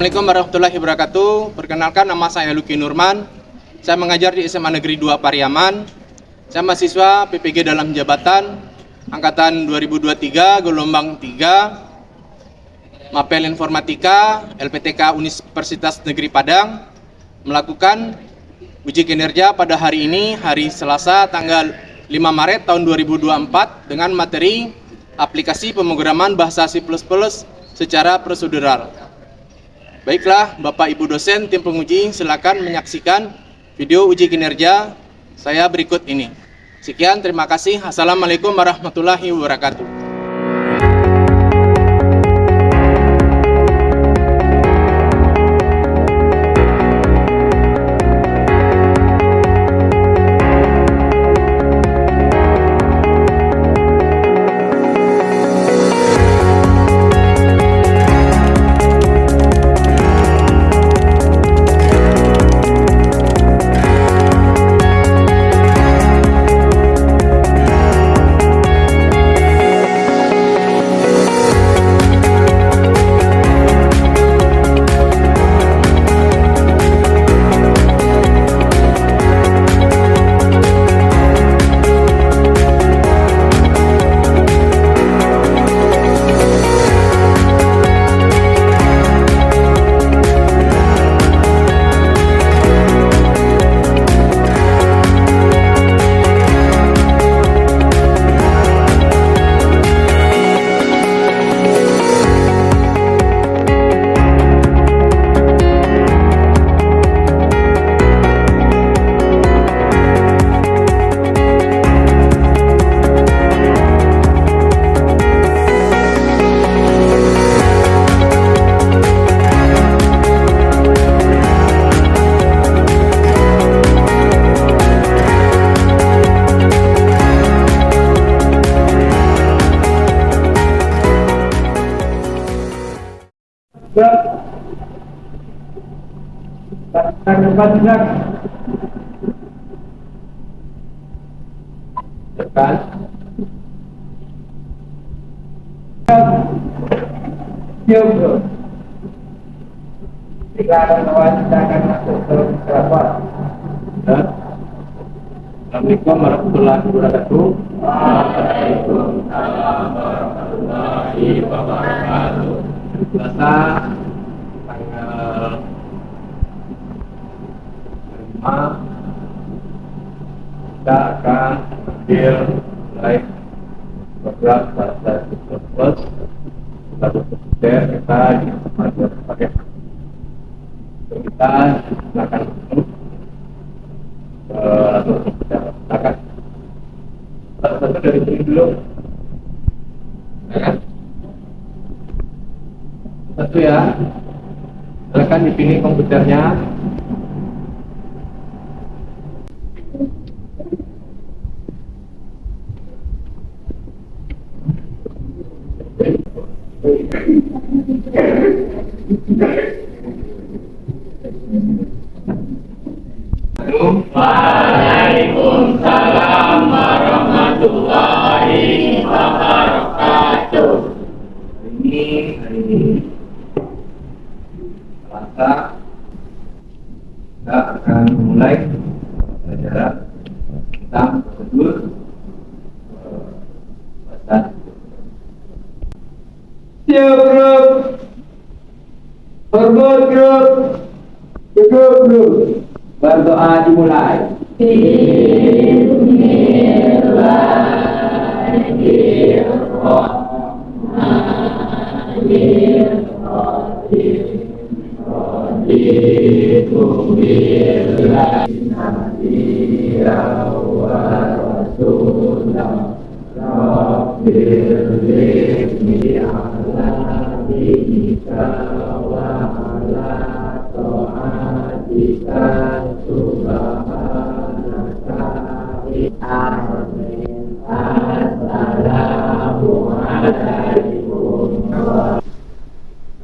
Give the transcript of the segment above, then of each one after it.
Assalamualaikum warahmatullahi wabarakatuh. Perkenalkan, nama saya Luki Nurman. Saya mengajar di SMA Negeri 2 Pariaman. Saya mahasiswa PPG dalam jabatan angkatan 2023 gelombang 3 Mapel Informatika LPTK Universitas Negeri Padang, melakukan uji kinerja pada hari ini, hari Selasa tanggal 5 Maret tahun 2024 dengan materi aplikasi pemrograman bahasa C++ secara prosedural. Baiklah, Bapak Ibu dosen, tim penguji, silakan menyaksikan video uji kinerja saya berikut ini. Sekian, terima kasih. Assalamualaikum warahmatullahi wabarakatuh. Silakan bahwa kita akan masuk ke rapat. Assalamualaikum warahmatullahi wabarakatuh. Waalaikumsalam warahmatullahi wabarakatuh. Selasa tanggal 5 kita akan ambil live program bahasa C++. Kita berpikir kita di tempat pakai kita akan atau kita akan satu dari sini dulu, satu ya, silakan dipilih komputernya. Waalaikumsalam warahmatullahi wabarakatuh. Hari ini Selasa, kita akan mulai pelajaran tentang prosedur bahasa. Siap grup, hormat grup, duduk grup, berdoa dimulai.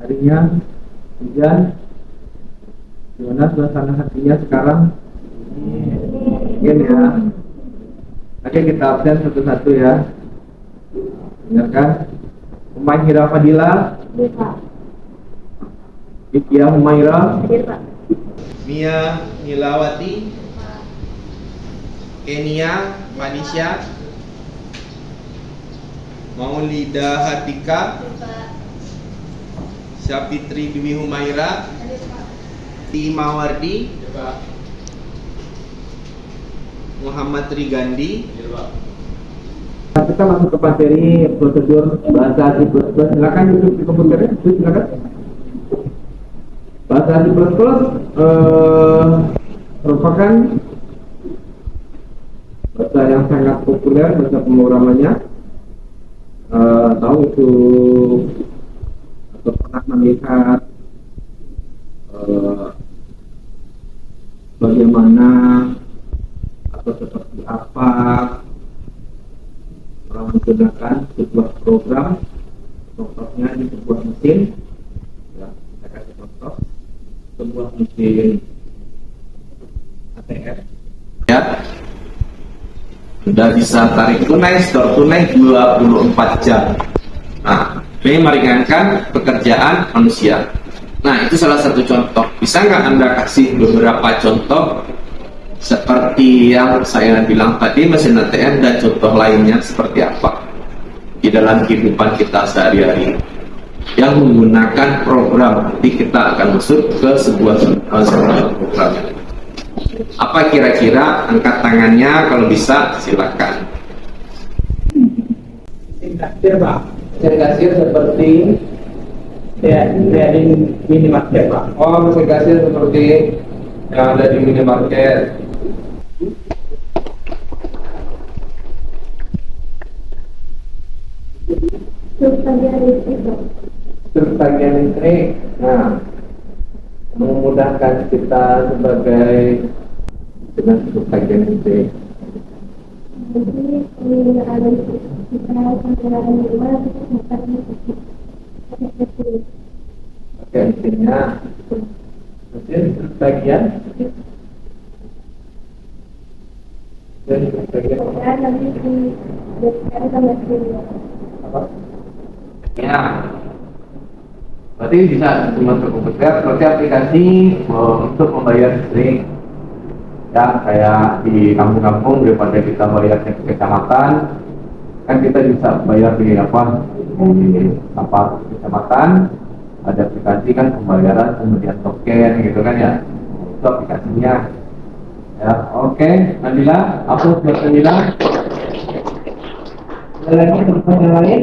Harinya hujan, gimana suasana hatinya sekarang? Dingin ya. Oke, kita absen satu-satu ya. Benar kan? Pemain Hira Fadila. Ikia Humaira, Hadir, Pak. Mia Nilawati, Kenia Manisha, Maulida Hatika, Hadir, Pak. Syafitri Dwi Humaira, Hadir, Pak. Timawardi, Muhammad Trigandi. kita masuk ke materi prosedur bahasa C++. Silakan YouTube di komputernya, silakan. Bahasa C++ merupakan bahasa yang sangat populer, bahasa pemrogramannya. Tahu itu atau pernah melihat bagaimana atau seperti apa orang menggunakan sebuah program, contohnya di sebuah mesin, ya, saya kasih contoh sebuah mesin ATM, ya, sudah bisa tarik tunai, store tunai 24 jam. Nah, ini meringankan pekerjaan manusia. Nah, itu salah satu contoh. Bisa nggak Anda kasih beberapa contoh seperti yang saya bilang tadi, mesin ATM, dan contoh lainnya seperti apa di dalam kehidupan kita sehari-hari yang menggunakan program? Nanti kita akan masuk ke sebuah program. Apa kira-kira? Angkat tangannya kalau bisa, silakan. kasir Pak, mesin kasir seperti ya di minimarket Pak. Oh, mesin kasir seperti yang ada di minimarket. Subbagian listrik, Pak. Bagian listrik, nah, memudahkan kita sebagai dengan bagian listrik. Jadi penggunaan listrik kita penggunaan rumah kita dapat listrik. Bagian listriknya mesin bagian dan bagian Kemudian nanti dijelaskan sama sini. apa? Ya, berarti bisa cuma komputer seperti aplikasi untuk membayar listrik. Ya, kayak di kampung-kampung daripada kita bayarnya ke kecamatan, kan kita bisa bayar di apa? Di apa kecamatan ada aplikasi kan pembayaran kemudian token gitu kan ya. Itu aplikasinya. Ya, oke, Nadila, upload buat Nadila. Ada lagi pertanyaan lain?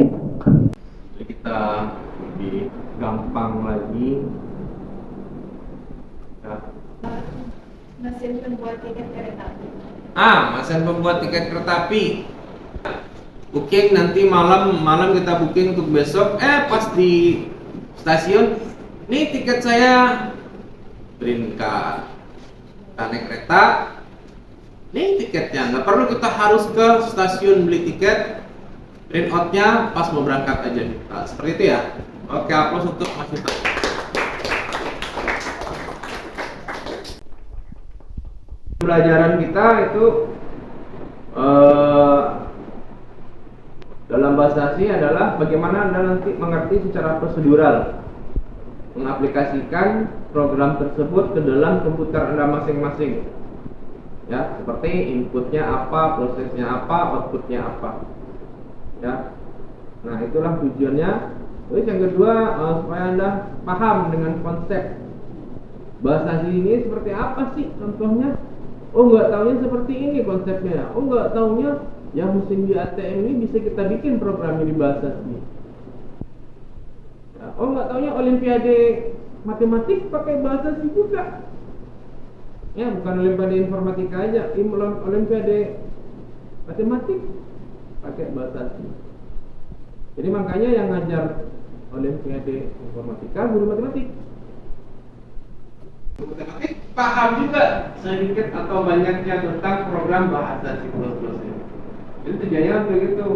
Jadi kita lebih gampang lagi. Ya. Mesin pembuat tiket kereta api. Mesin pembuat tiket kereta api. Booking nanti malam kita booking untuk besok. Pas di stasiun, nih tiket saya, print card. Kita naik kereta, nih tiketnya. Nggak perlu kita harus ke stasiun beli tiket. Print outnya pas mau berangkat aja. Nah, seperti itu ya. Oke, aplaus untuk Mas Yuta. Pelajaran kita itu dalam bahasa C adalah bagaimana Anda nanti mengerti secara prosedural mengaplikasikan program tersebut ke dalam komputer Anda masing-masing. Ya, seperti inputnya apa, prosesnya apa, outputnya apa. Ya. Nah, itulah tujuannya. Terus yang kedua, supaya Anda paham dengan konsep bahasa C ini seperti apa sih contohnya. Oh, nggak taunya seperti ini konsepnya. Oh, nggak taunya yang mesin di ATM ini bisa kita bikin programnya di bahasa C. Ya, oh, nggak taunya olimpiade matematik pakai bahasa C juga. Ya, bukan olimpiade informatika aja, olimpiade matematik pakai bahasa C. Jadi makanya yang ngajar olimpiade informatika guru matematik. Matematik paham juga sedikit atau banyaknya tentang program bahasa C++ ini. Jadi tujuannya begitu,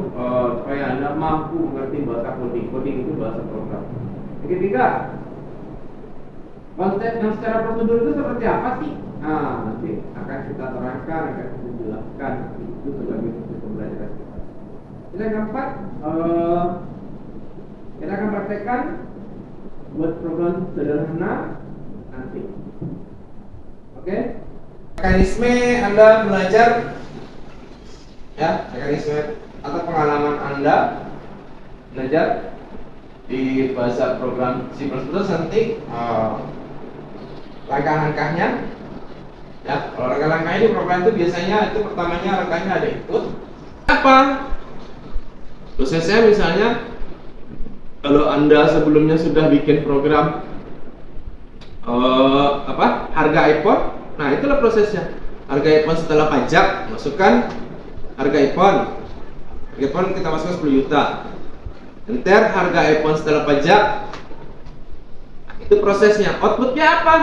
supaya Anda mampu mengerti bahasa coding. Coding itu bahasa program. Yang ketiga, konsep yang secara prosedur itu seperti apa sih? Nah, nanti akan kita terangkan, akan kita jelaskan. Itu sebagai fungsi pembelajaran kita. Yang keempat, kita akan praktekkan buat program sederhana nanti. Oke? Mekanisme Anda belajar, ya, mekanisme atau pengalaman Anda belajar di bahasa program C++ nanti langkah-langkahnya, ya. Kalau langkah-langkahnya di program itu biasanya itu pertamanya langkahnya ada input apa prosesnya. Misalnya kalau Anda sebelumnya sudah bikin program harga iPhone, nah itulah prosesnya. Harga iPhone setelah pajak, masukkan harga iPhone. Harga iPhone kita masukkan 10 juta. Enter harga iPhone setelah pajak. Nah, itu prosesnya. Outputnya apa?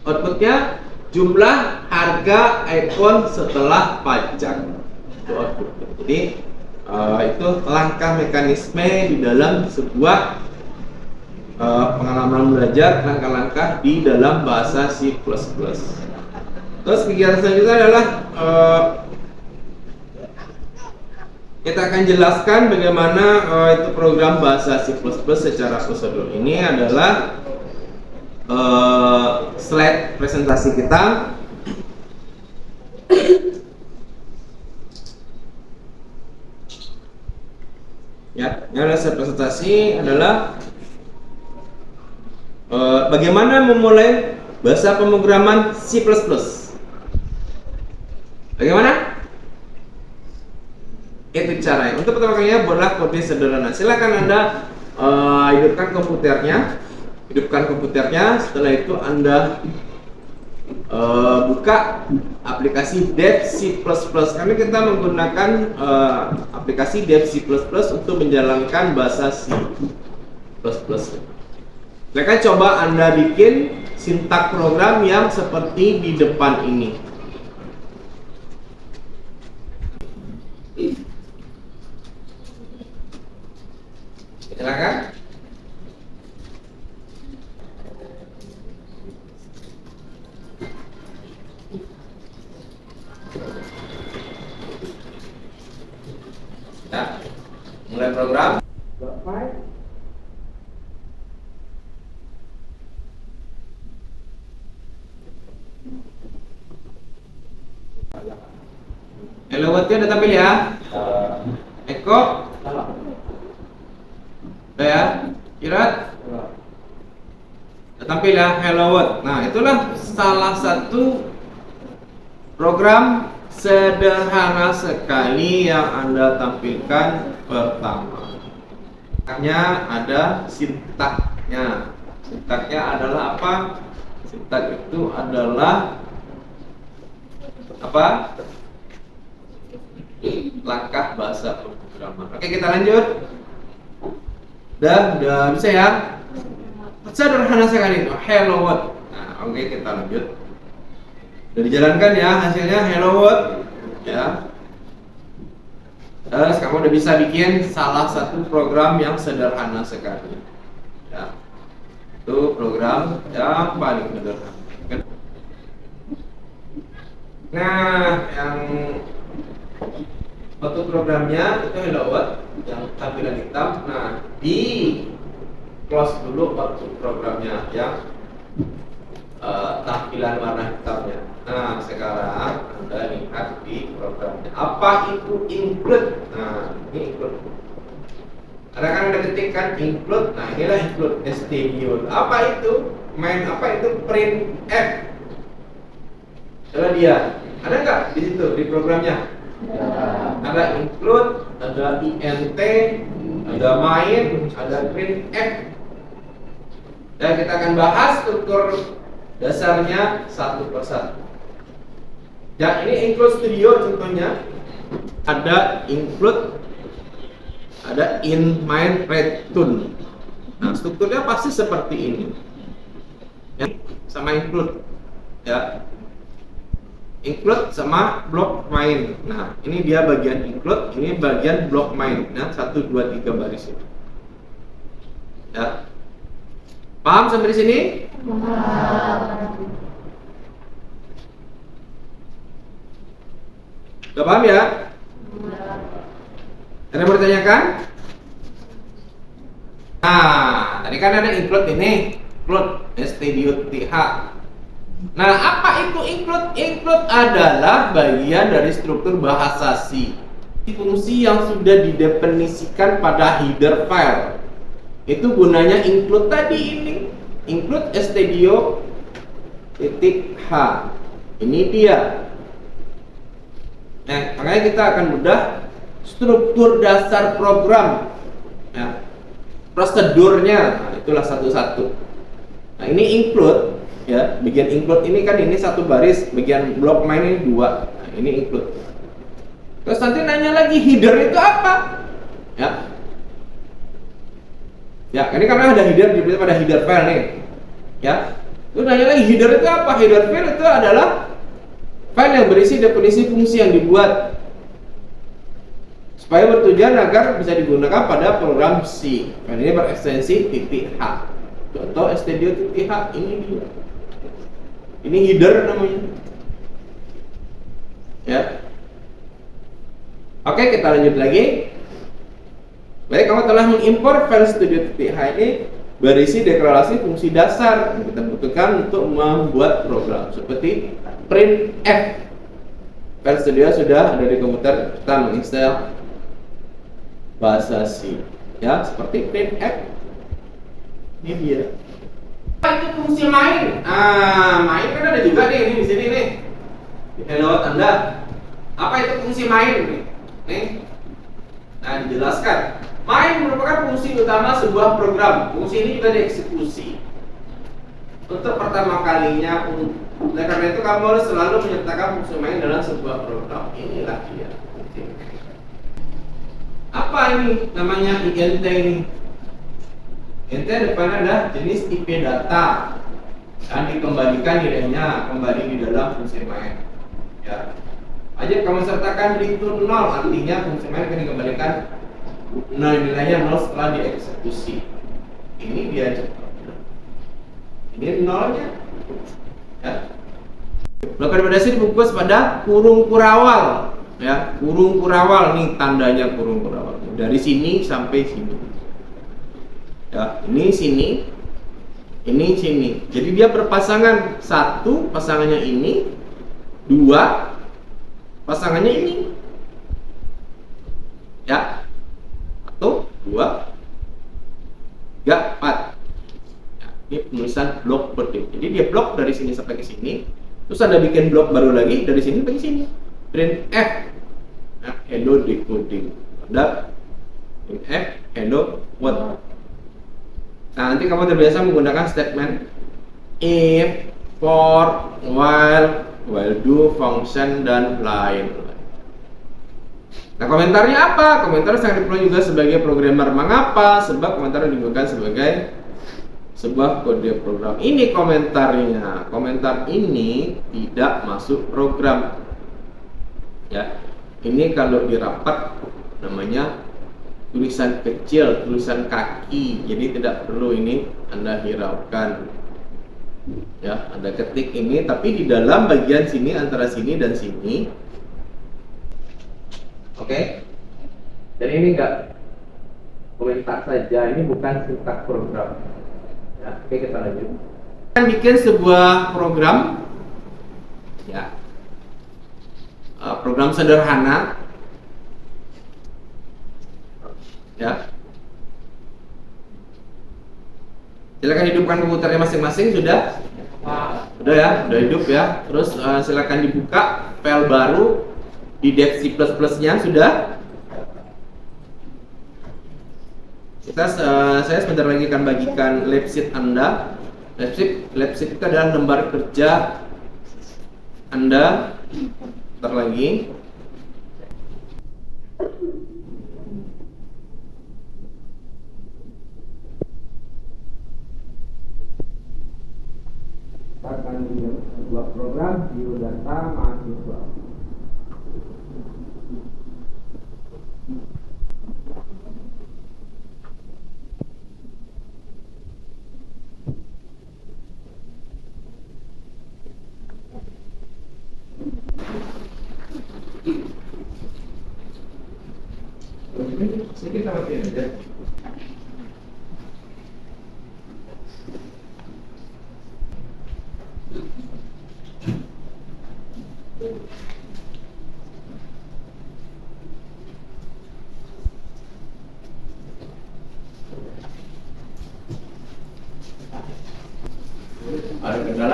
Outputnya jumlah harga iPhone setelah pajak. Itu output. Jadi itu langkah mekanisme di dalam sebuah pengalaman belajar, langkah-langkah di dalam bahasa C++. Terus kegiatan selanjutnya adalah kita akan jelaskan bagaimana itu program bahasa C++ secara prosedur. Ini adalah slide presentasi kita. Ya, yang adalah slide presentasi adalah bagaimana memulai bahasa pemrograman C++. Bagaimana? Itu caranya. Untuk pertama kalinya buatlah kode sederhana. Silakan Anda hidupkan komputernya. Setelah itu Anda buka aplikasi Dev C++. Kami kita menggunakan aplikasi Dev C++ untuk menjalankan bahasa C++. Silakan coba Anda bikin sintak program yang seperti di depan ini. Silakan. Ya, mulai program. Hello World udah tampil ya? Eko? Udah ya? Kirat? Udah tampil ya? Hello World. Nah, itulah salah satu program sederhana sekali yang Anda tampilkan pertama. Hanya ada sintaknya. Sintaknya adalah apa? Sintak itu adalah apa? Langkah bahasa pemrograman. Oke, kita lanjut. Udah bisa ya? Sederhana sekali itu. Hello World. Nah, oke, kita lanjut. Udah dijalankan ya hasilnya. Hello World. Ya. Terus kamu udah bisa bikin salah satu program yang sederhana sekali. Ya. Itu program yang paling sederhana. Nah, yang waktu programnya itu Hello World yang tampilan hitam. Nah, di close dulu waktu programnya yang tampilan warna hitamnya. Nah, sekarang Anda lihat di programnya. Apa itu include? Nah, ini include. Ada kan ada ketik kan include. Nah, inilah include stdio. Apa itu? Main apa itu print f? Coba dia. Ada nggak di situ di programnya? Ada include, ada int, ada main, ada printf. Dan kita akan bahas struktur dasarnya satu persatu. Ya, ini include studio contohnya. Ada include, ada in, main, return. Nah, strukturnya pasti seperti ini. Ya, sama include. Ya. Include sama blok main. Nah, ini dia bagian include, ini bagian blok main. Nah, 1, 2, 3 baris ini. Ya. Paham sampai di sini? Udah paham ya? Ada yang mau ditanyakan? Nah, tadi kan ada include ini, include studio TH. Nah, apa itu include? Include adalah bagian dari struktur bahasa C. Fungsi yang sudah didefinisikan pada header file. Itu gunanya include tadi ini. Include studio .h. Ini dia. Nah, makanya kita akan bedah struktur dasar program. Ya. Prosedurnya, nah, itulah satu-satu. Nah, ini include, ya, bagian include ini kan ini satu baris, bagian blok main ini dua. Nah, ini include. Terus nanti nanya lagi header itu apa? Ya. Ya, ini karena ada header di pada header file nih. Ya. Terus nanya lagi header itu apa? Header file itu adalah file yang berisi definisi fungsi yang dibuat supaya bertujuan agar bisa digunakan pada program C. File ini berekstensi .h. Contoh studio.h ini dia. Ini header namanya. Ya. Oke, kita lanjut lagi. Baik, kamu telah mengimpor file studio.h ini berisi deklarasi fungsi dasar yang kita butuhkan untuk membuat program seperti printf. File studio sudah ada di komputer, kita menginstal bahasa C, ya, seperti printf. Ini dia. Itu fungsi main. Main kan ada juga nih, ini di sini nih. Di hello Anda. Apa itu fungsi main nih? Nah, dijelaskan. Main merupakan fungsi utama sebuah program. Fungsi ini juga dieksekusi. Untuk pertama kalinya, oleh karena itu kamu harus selalu menyertakan fungsi main dalam sebuah program. Inilah dia. Apa ini namanya INT ini? INT depannya adalah jenis IP data dan dikembalikan nilainya kembali di dalam fungsi main. Ya. Aja kamu sertakan return 0, artinya fungsi main akan dikembalikan nilainya 0 setelah dieksekusi. Ini dia contohnya. Ini nolnya. Ya. Blok berdasar dibungkus pada kurung kurawal. Ya, kurung kurawal nih tandanya kurung kurawal. Dari sini sampai sini. Ya, ini sini. Ini sini. Jadi dia berpasangan, satu pasangannya ini, dua pasangannya ini. Ya. 1, 2, 3, 4. Ya, ini penulisan blok berdiri. Jadi dia blok dari sini sampai ke sini. Terus Anda bikin blok baru lagi dari sini sampai ke sini. Printf. Nah, hello decoding. Ada printf hello what. Nah, nanti kamu terbiasa menggunakan statement if, for, while do, function, dan lain. Nah, komentarnya apa? Komentar sangat diperlukan juga sebagai programmer. Mengapa? Sebab komentar digunakan sebagai sebuah kode program. Ini komentarnya. Komentar ini tidak masuk program. Ya, ini kalau di rapat namanya tulisan kecil, tulisan kaki. Jadi tidak perlu ini Anda hiraukan. Ya, Anda ketik ini, tapi di dalam bagian sini antara sini dan sini. Oke, dan ini enggak komentar saja, ini bukan sintak program. Ya, oke, kita lanjut. Kita bikin sebuah program, ya, program sederhana, ya. Silakan hidupkan komputernya masing-masing, sudah? Sudah ya, sudah hidup ya. Terus silakan dibuka file baru. Di dev C++ nya sudah. Saya sebentar lagi akan bagikan lab sheet Anda. Lab sheet itu adalah lembar kerja Anda. Sebentar lagi. Akan membuat program biodata mahasiswa. Sedikit sama aja.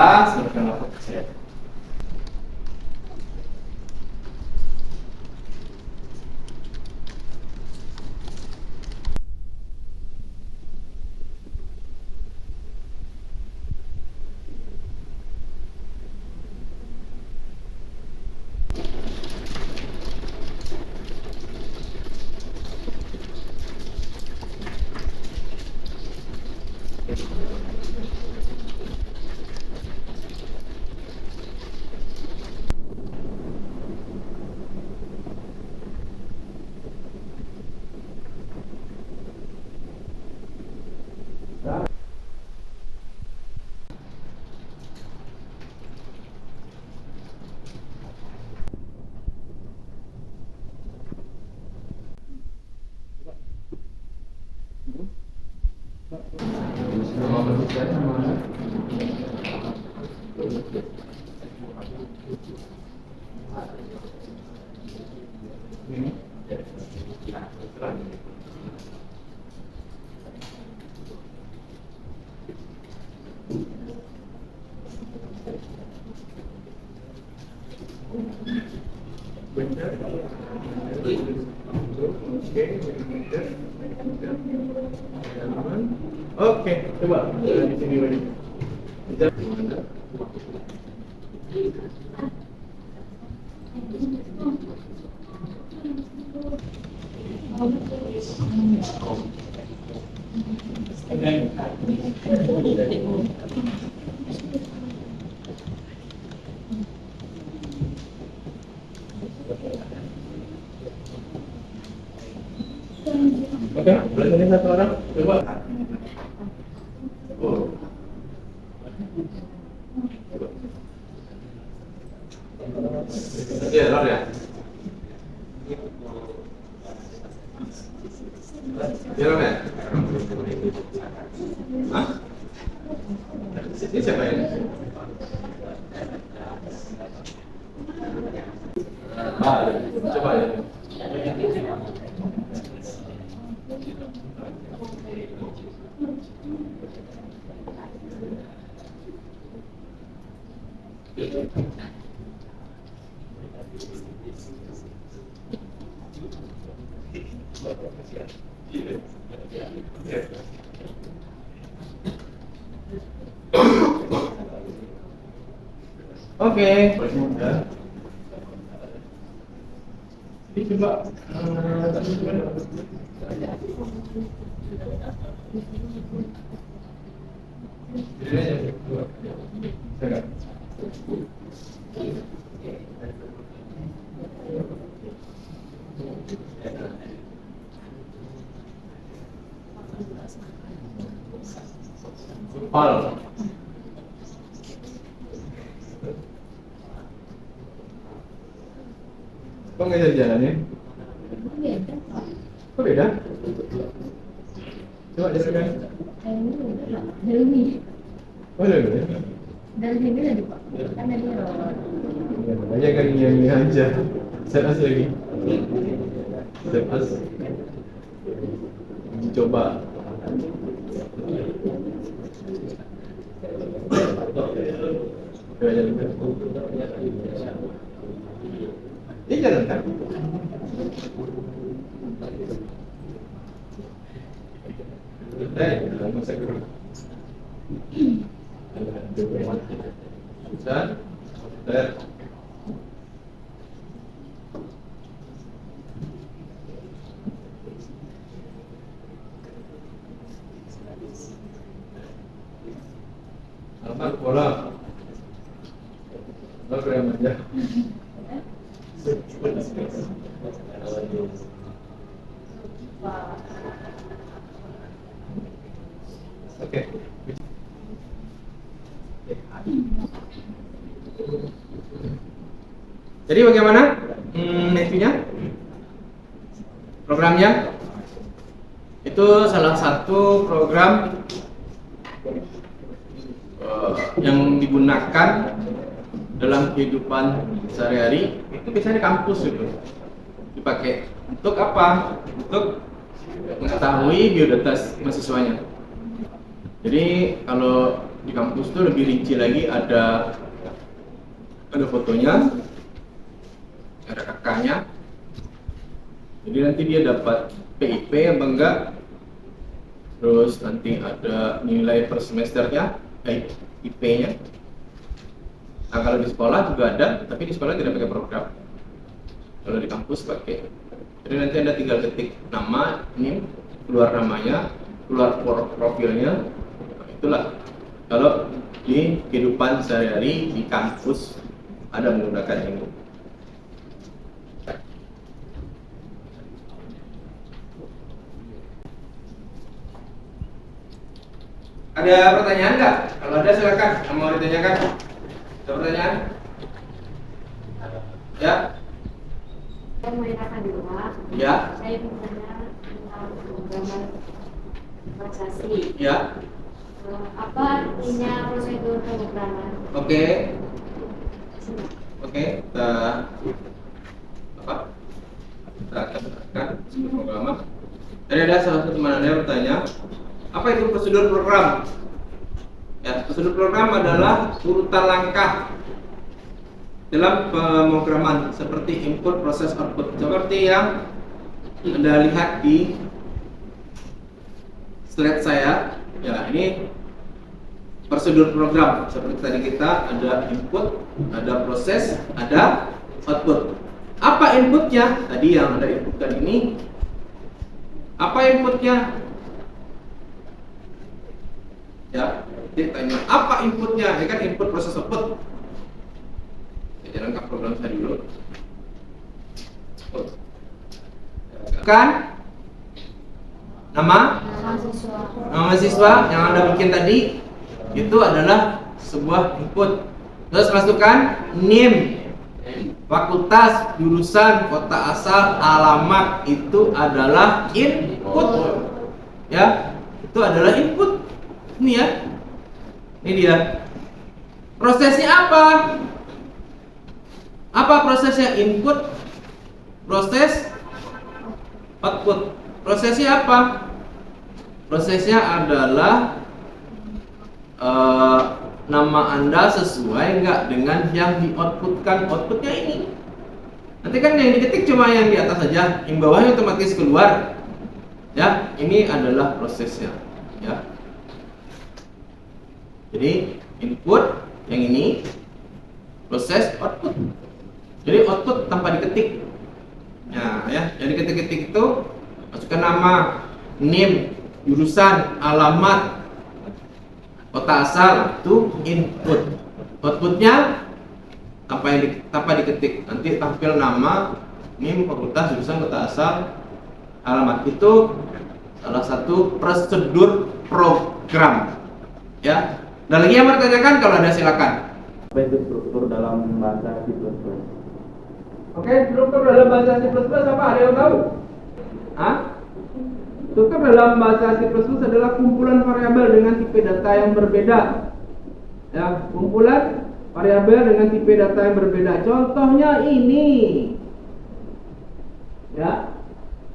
salah, silakan lapor ke saya. Oke, coba di sini lagi. Oke, boleh satu orang coba. Ya, lor ya. Ya, lor ya. Hah? Ini siapa ini? Coba ya. Oke, ini coba Hal. Kok nggak jadi jalannya? Kok beda? Coba jelaskan. Dari ini. Oh, ada beda. Dari sini lagi Pak. Karena dia Ya, makanya kan ini aja. Set as lagi. Set as. Coba. Coba jalan. Ini jalan kan? Masa dulu. Dan, apa bola? Lo keren aja. Oke. Jadi bagaimana itunya? Programnya? Itu salah satu program yang digunakan dalam kehidupan sehari-hari. Itu biasanya di kampus itu dipakai untuk apa? Untuk mengetahui biodata mahasiswanya. Jadi kalau di kampus itu lebih rinci lagi, ada fotonya, ada kakaknya. Jadi nanti dia dapat PIP apa enggak, terus nanti ada nilai per semesternya, IP-nya. Nah kalau di sekolah juga ada, tapi di sekolah tidak pakai program. Kalau di kampus pakai. Jadi nanti Anda tinggal ketik nama, NIM, keluar namanya, keluar profilnya. Nah, itulah kalau di kehidupan sehari-hari di kampus ada menggunakan ini. Ada pertanyaan nggak? Kalau ada silakan, yang mau ditanyakan. Ada pertanyaan? Ya? Saya menanyakan dulu, Ya? saya bertanya tentang program organisasi. Ya? Apa artinya prosedur pemrograman? Oke. Oke, kita apa? Kita akan terangkan program. Tadi ada salah satu teman Anda yang bertanya, apa itu prosedur program? Ya, prosedur program adalah urutan langkah dalam pemrograman seperti input, proses, output. Seperti yang Anda lihat di slide saya. Ya, ini prosedur program. Seperti tadi kita ada input, ada proses, ada output. Apa inputnya? Tadi yang Anda inputkan ini. Apa inputnya? Ya, dia tanya apa inputnya? Ini kan input, proses, output. Saya lengkap program saya dulu. Kan nama mahasiswa yang Anda bikin tadi itu adalah sebuah input. Terus masukkan NIM, fakultas, jurusan, kota asal, alamat, itu adalah input. Ya, itu adalah input. Ini ya. Ini dia. Prosesnya apa? Apa prosesnya? Input, proses, output. Prosesnya apa? Prosesnya adalah nama Anda sesuai nggak dengan yang di-outputkan. Outputnya ini. Nanti kan yang diketik cuma yang di atas saja, yang bawahnya otomatis keluar. Ya, ini adalah prosesnya. Ya. Jadi input yang ini, proses, output. Jadi output tanpa diketik. Nah, ya, jadi ketik-ketik itu masukkan nama, NIM, jurusan, alamat, kota asal, itu input. Outputnya tanpa diketik. Nanti tampil nama, NIM, fakultas, jurusan, kota asal, alamat. Itu salah satu prosedur program. Ya. Dan lagi yang mau ditanyakan, kalau ada silakan. Apa itu struktur dalam bahasa C++? Oke, struktur dalam bahasa C++ apa? Ada yang tahu? Hah? Struktur dalam bahasa C++ adalah kumpulan variabel dengan tipe data yang berbeda. Ya, kumpulan variabel dengan tipe data yang berbeda. Contohnya ini. Ya.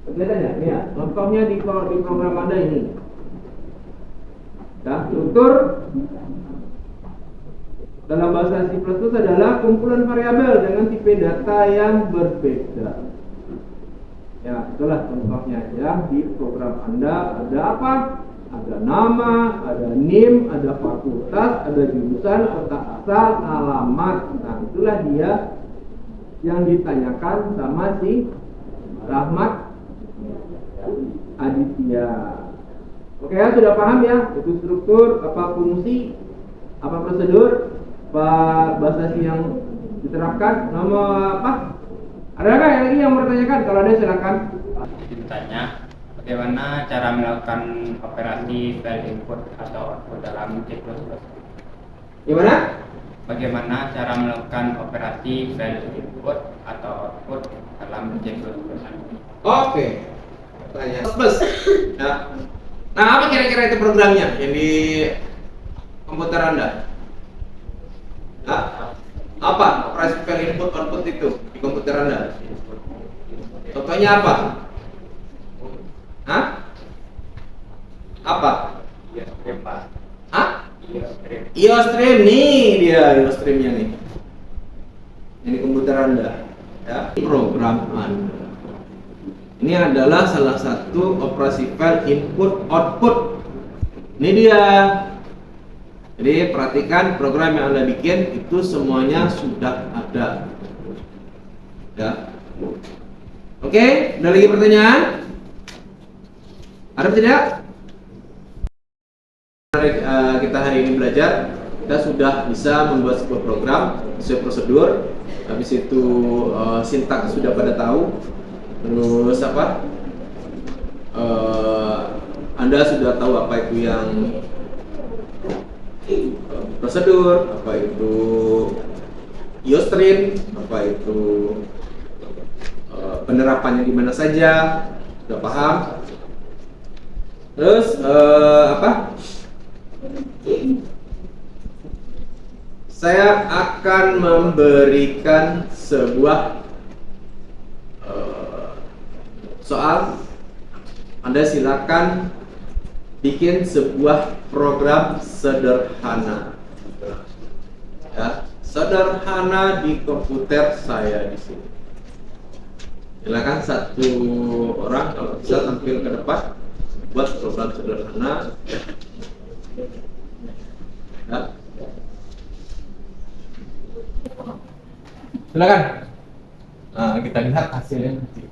Kelihatan ya? Ini ya. Contohnya di program Anda ini. Ya, struktur dalam bahasa C++ adalah kumpulan variabel dengan tipe data yang berbeda. Ya, itulah contohnya ya. Di program Anda ada apa? Ada nama, ada NIM, ada fakultas, ada jurusan, kota asal, alamat. Nah, itulah dia yang ditanyakan sama si Rahmat Aditya. Oke ya, sudah paham ya? Itu struktur, apa fungsi, apa prosedur, apa bahasa C yang diterapkan, nama apa? Adakah yang lagi yang mau ditanyakan? Kalau ada silakan. Ditanya bagaimana cara melakukan operasi file input atau output dalam C++. Gimana? Bagaimana cara melakukan operasi file input atau output dalam C++. Oke. Tanya. Plus. Ya. Nah, apa kira-kira itu programnya yang di komputer Anda? Nah, apa operasi file input output itu di komputer Anda? Contohnya apa? Hah? Apa? Ya, oke Pak. IOStream nih dia IOStreamnya nih. Ini komputer Anda, ya. Program Anda. Ini adalah salah satu operasi file input output. Ini dia. Jadi perhatikan program yang Anda bikin itu semuanya sudah ada. Ya. Oke, ada lagi pertanyaan? Ada tidak? Kita hari ini belajar, kita sudah bisa membuat sebuah program sesuai prosedur. Habis itu sintaks sudah pada tahu. Terus apa? Anda sudah tahu apa itu yang prosedur, apa itu IOStream, apa itu penerapannya di mana saja, sudah paham. Terus apa? Saya akan memberikan sebuah soal. Anda silakan bikin sebuah program sederhana, ya, sederhana di komputer saya di sini. Silakan satu orang kalau bisa tampil ke depan buat program sederhana. Ya. Silakan. Nah, kita lihat hasilnya nanti.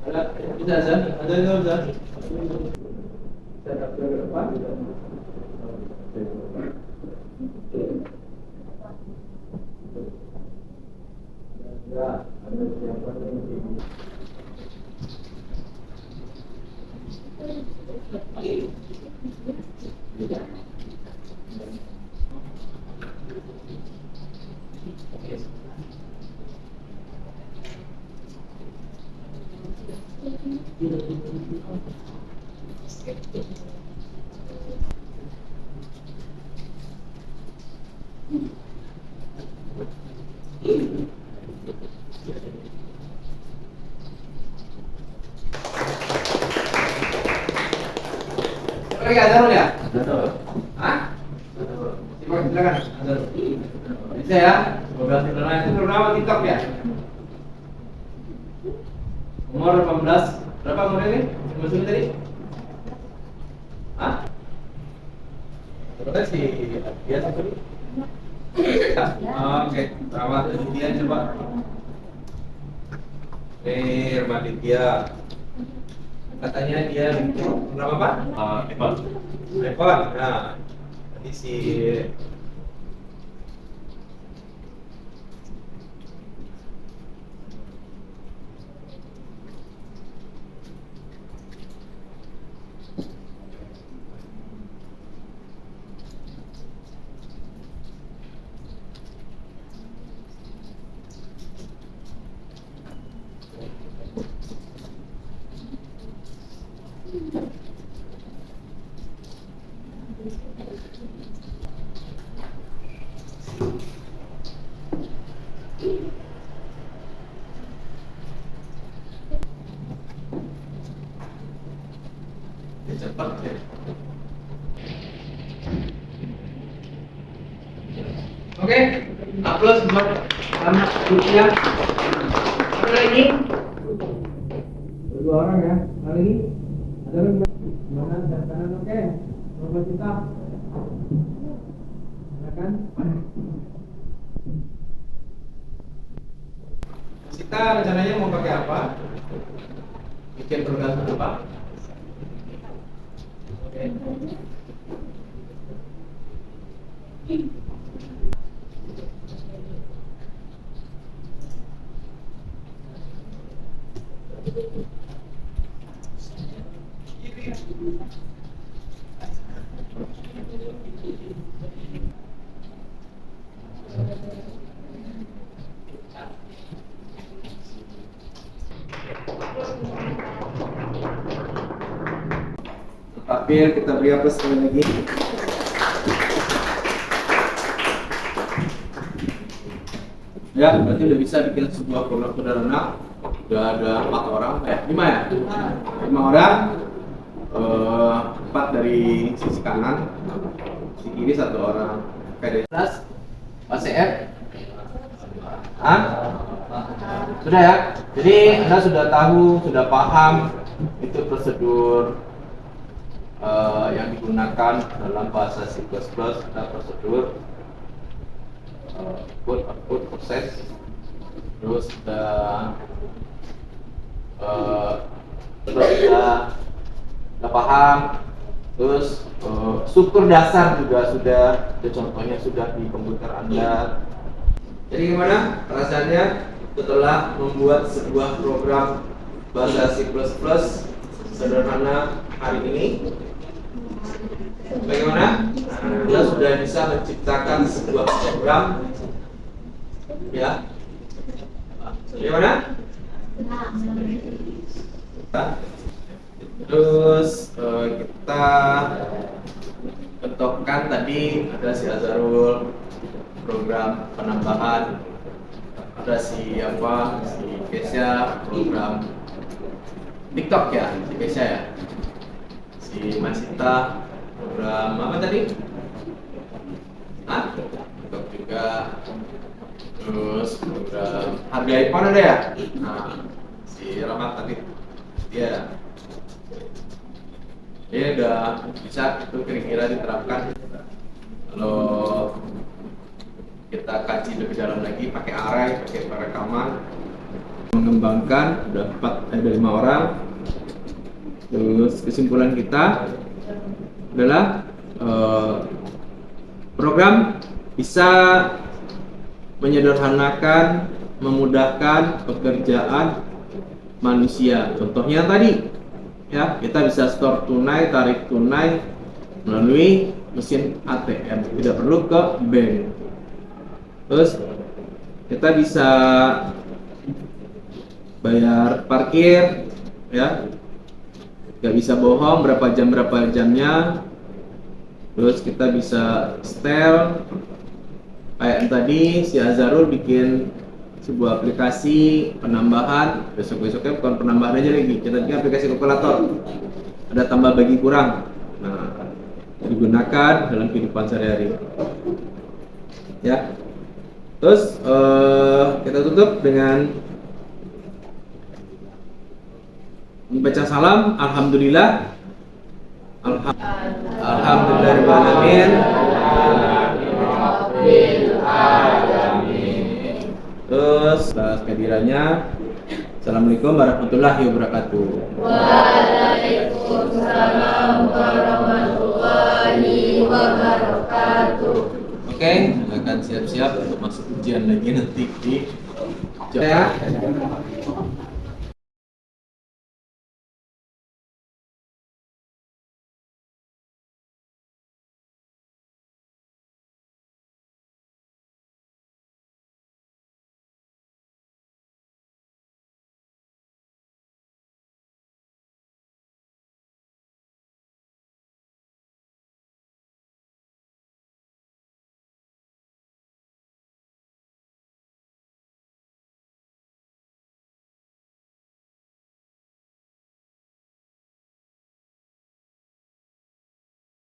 Ada. Kita tampil ke depan. Ya, ada siapa yang Oke, ada ya? Hah? Silakan. Bisa ya? 12 sederhana itu bernama TikTok ya? Umur 18. Berapa umur ini? Umur tadi? Hah? Berapa sih? Biasa tadi? Oke, perawat Aditya coba. Nih, Aditya. Katanya dia berapa Pak? iPhone. Nah, tadi si cepat ya. Oke, aplaus buat anak Rupiah. Ada lagi? Dua orang ya. Ada lagi? Ada lagi? Mana kanan? Oke. Berapa kita? Silakan. Kita rencananya mau pakai apa? Bikin program apa? Oke. Tapi kita beri apa sekali lagi? Ya, berarti udah bisa bikin sebuah program sederhana. Udah ada 4 orang, 5 ya? 5 orang. 4 dari sisi kanan, sisi kiri 1 orang. Oke, Pak CF? Hah? Sudah ya? Jadi Anda sudah tahu, sudah paham itu prosedur yang digunakan dalam bahasa C++, ada prosedur input output proses, terus sudah paham, terus struktur dasar juga sudah, contohnya sudah di komputer Anda. Jadi gimana perasaannya setelah membuat sebuah program bahasa C++ sederhana hari ini? Bagaimana? Anda sudah bisa menciptakan sebuah program, ya? Bagaimana? Terus kita bentukkan tadi ada si Azharul program penambahan, ada si Kesha program TikTok ya, si Kesha ya, si Masita program apa tadi? TikTok juga. Terus program harga iPhone ada ya? Nah, si Rahmat tadi dia udah bisa itu kira-kira diterapkan. Kalau kita kaji lebih dalam lagi pakai array, pakai perekaman, mengembangkan udah 5 orang. Terus kesimpulan kita adalah program bisa menyederhanakan, memudahkan pekerjaan manusia. Contohnya tadi, ya, kita bisa store tunai, tarik tunai melalui mesin ATM, tidak perlu ke bank. Terus kita bisa bayar parkir, ya, nggak bisa bohong berapa jamnya. Terus kita bisa setel kayak yang tadi si Azharul bikin sebuah aplikasi penambahan, besoknya bukan penambahan aja lagi, kita bikin aplikasi kalkulator, ada tambah bagi kurang, nah digunakan dalam kehidupan sehari-hari, ya. Terus kita tutup dengan membaca salam. Alhamdulillah, alhamdulillahirobbilalamin. Terus kehadirannya, assalamualaikum warahmatullahi wabarakatuh. Waalaikumsalam warahmatullahi wabarakatuh. Oke, akan siap-siap untuk masuk ujian lagi nanti di